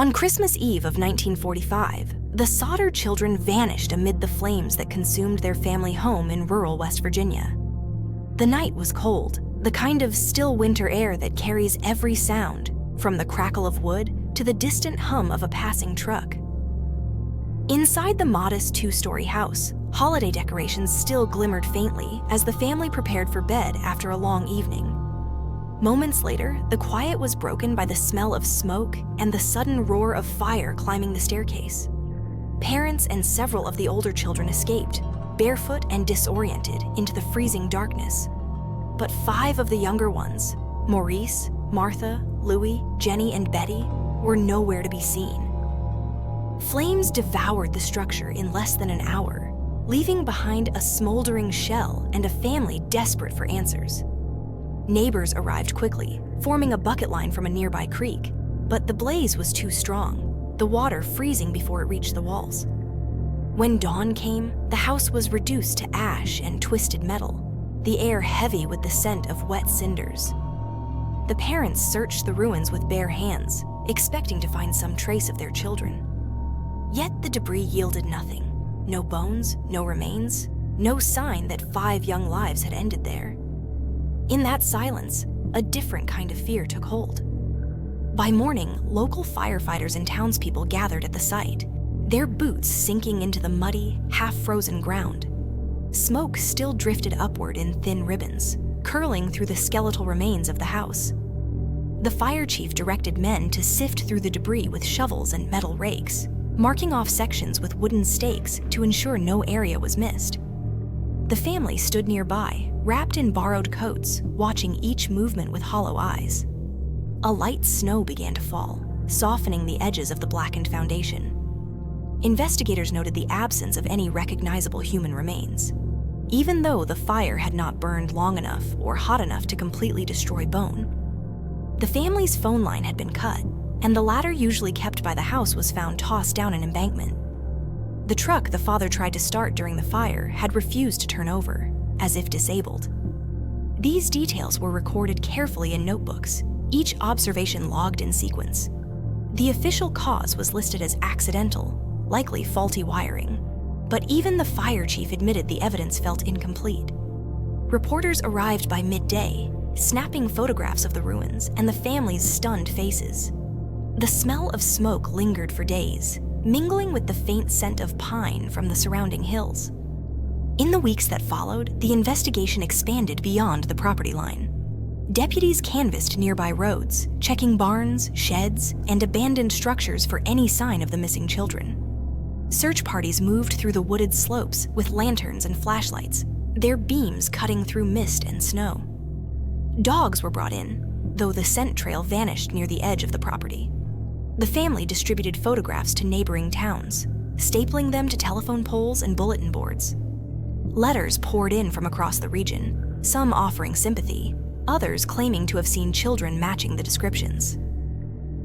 On Christmas Eve of 1945, the Sodder children vanished amid the flames that consumed their family home in rural West Virginia. The night was cold, the kind of still winter air that carries every sound, from the crackle of wood to the distant hum of a passing truck. Inside the modest two-story house, holiday decorations still glimmered faintly as the family prepared for bed after a long evening. Moments later, the quiet was broken by the smell of smoke and the sudden roar of fire climbing the staircase. Parents and several of the older children escaped, barefoot and disoriented, into the freezing darkness. But 5 of the younger ones, Maurice, Martha, Louis, Jenny, and Betty, were nowhere to be seen. Flames devoured the structure in less than an hour, leaving behind a smoldering shell and a family desperate for answers. Neighbors arrived quickly, forming a bucket line from a nearby creek, but the blaze was too strong, the water freezing before it reached the walls. When dawn came, the house was reduced to ash and twisted metal, the air heavy with the scent of wet cinders. The parents searched the ruins with bare hands, expecting to find some trace of their children. Yet the debris yielded nothing. No bones, no remains, no sign that 5 young lives had ended there. In that silence, a different kind of fear took hold. By morning, local firefighters and townspeople gathered at the site, their boots sinking into the muddy, half-frozen ground. Smoke still drifted upward in thin ribbons, curling through the skeletal remains of the house. The fire chief directed men to sift through the debris with shovels and metal rakes, marking off sections with wooden stakes to ensure no area was missed. The family stood nearby, wrapped in borrowed coats, watching each movement with hollow eyes. A light snow began to fall, softening the edges of the blackened foundation. Investigators noted the absence of any recognizable human remains. Even though the fire had not burned long enough or hot enough to completely destroy bone. The family's phone line had been cut, and the ladder usually kept by the house was found tossed down an embankment. The truck the father tried to start during the fire had refused to turn over, as if disabled. These details were recorded carefully in notebooks, each observation logged in sequence. The official cause was listed as accidental, likely faulty wiring, but even the fire chief admitted the evidence felt incomplete. Reporters arrived by midday, snapping photographs of the ruins and the family's stunned faces. The smell of smoke lingered for days, mingling with the faint scent of pine from the surrounding hills. In the weeks that followed, the investigation expanded beyond the property line. Deputies canvassed nearby roads, checking barns, sheds, and abandoned structures for any sign of the missing children. Search parties moved through the wooded slopes with lanterns and flashlights, their beams cutting through mist and snow. Dogs were brought in, though the scent trail vanished near the edge of the property. The family distributed photographs to neighboring towns, stapling them to telephone poles and bulletin boards. Letters poured in from across the region, some offering sympathy, others claiming to have seen children matching the descriptions.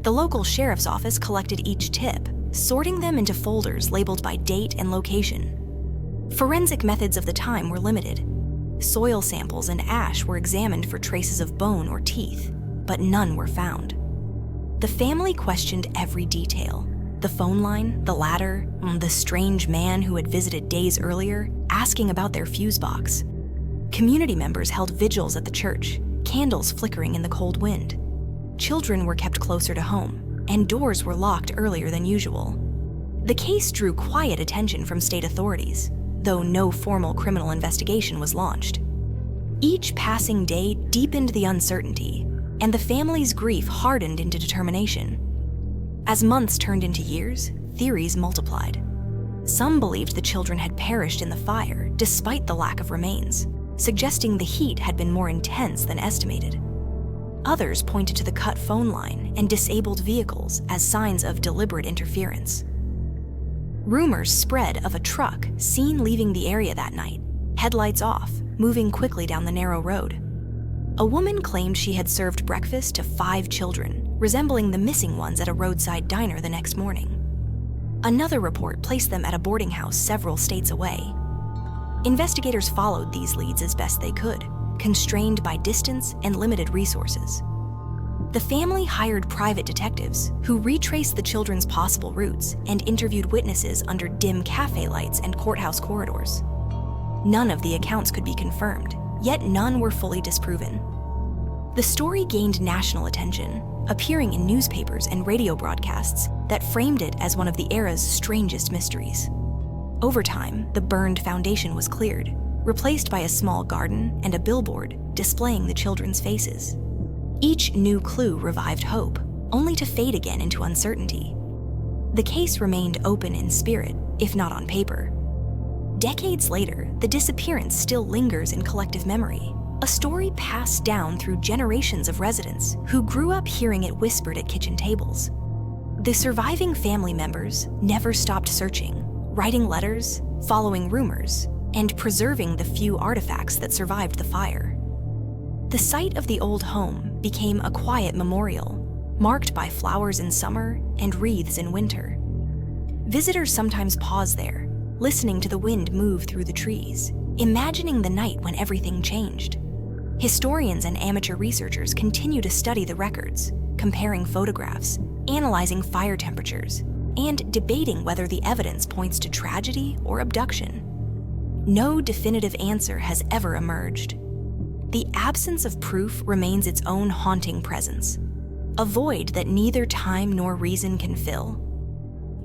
The local sheriff's office collected each tip, sorting them into folders labeled by date and location. Forensic methods of the time were limited. Soil samples and ash were examined for traces of bone or teeth, but none were found. The family questioned every detail: the phone line, the ladder, the strange man who had visited days earlier, asking about their fuse box. Community members held vigils at the church, candles flickering in the cold wind. Children were kept closer to home, and doors were locked earlier than usual. The case drew quiet attention from state authorities, though no formal criminal investigation was launched. Each passing day deepened the uncertainty, and the family's grief hardened into determination. As months turned into years, theories multiplied. Some believed the children had perished in the fire despite the lack of remains, suggesting the heat had been more intense than estimated. Others pointed to the cut phone line and disabled vehicles as signs of deliberate interference. Rumors spread of a truck seen leaving the area that night, headlights off, moving quickly down the narrow road. A woman claimed she had served breakfast to 5 children, resembling the missing ones at a roadside diner the next morning. Another report placed them at a boarding house several states away. Investigators followed these leads as best they could, constrained by distance and limited resources. The family hired private detectives who retraced the children's possible routes and interviewed witnesses under dim cafe lights and courthouse corridors. None of the accounts could be confirmed, yet none were fully disproven. The story gained national attention, appearing in newspapers and radio broadcasts that framed it as one of the era's strangest mysteries. Over time, the burned foundation was cleared, replaced by a small garden and a billboard displaying the children's faces. Each new clue revived hope, only to fade again into uncertainty. The case remained open in spirit, if not on paper. Decades later, the disappearance still lingers in collective memory, a story passed down through generations of residents who grew up hearing it whispered at kitchen tables. The surviving family members never stopped searching, writing letters, following rumors, and preserving the few artifacts that survived the fire. The site of the old home became a quiet memorial, marked by flowers in summer and wreaths in winter. Visitors sometimes pause there, listening to the wind move through the trees, imagining the night when everything changed. Historians and amateur researchers continue to study the records, comparing photographs, analyzing fire temperatures, and debating whether the evidence points to tragedy or abduction. No definitive answer has ever emerged. The absence of proof remains its own haunting presence, a void that neither time nor reason can fill.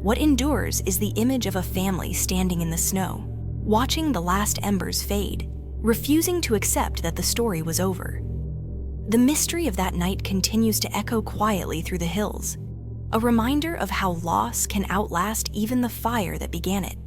What endures is the image of a family standing in the snow, watching the last embers fade, refusing to accept that the story was over. The mystery of that night continues to echo quietly through the hills, a reminder of how loss can outlast even the fire that began it.